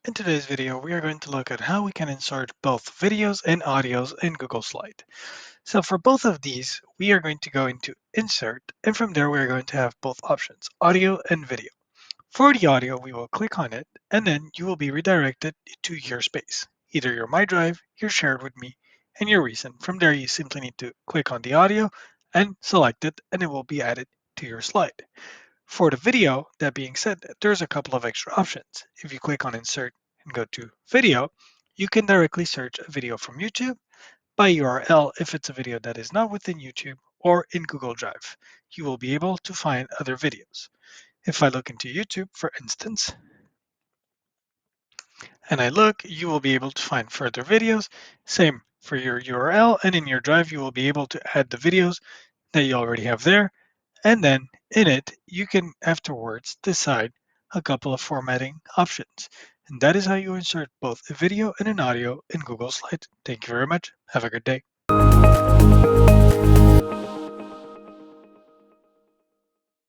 In today's video, we are going to look at how we can insert both videos and audios in Google Slide. So for both of these, we are going to go into Insert, and from there we are going to have both options, audio and video. For the audio, we will click on it, and then you will be redirected to your space, either your My Drive, your Shared with Me, and your Recent. From there, you simply need to click on the audio and select it, and it will be added to your slide. For the video, that being said, there's a couple of extra options. If you click on Insert and go to Video, you can directly search a video from YouTube by URL if it's a video that is not within YouTube or in Google Drive. You will be able to find other videos. If I look into YouTube, for instance, and I look, you will be able to find further videos. Same for your URL, and in your Drive, you will be able to add the videos that you already have there. And then in it, you can afterwards decide a couple of formatting options. And that is how you insert both a video and an audio in Google Slides. Thank you very much. Have a good day.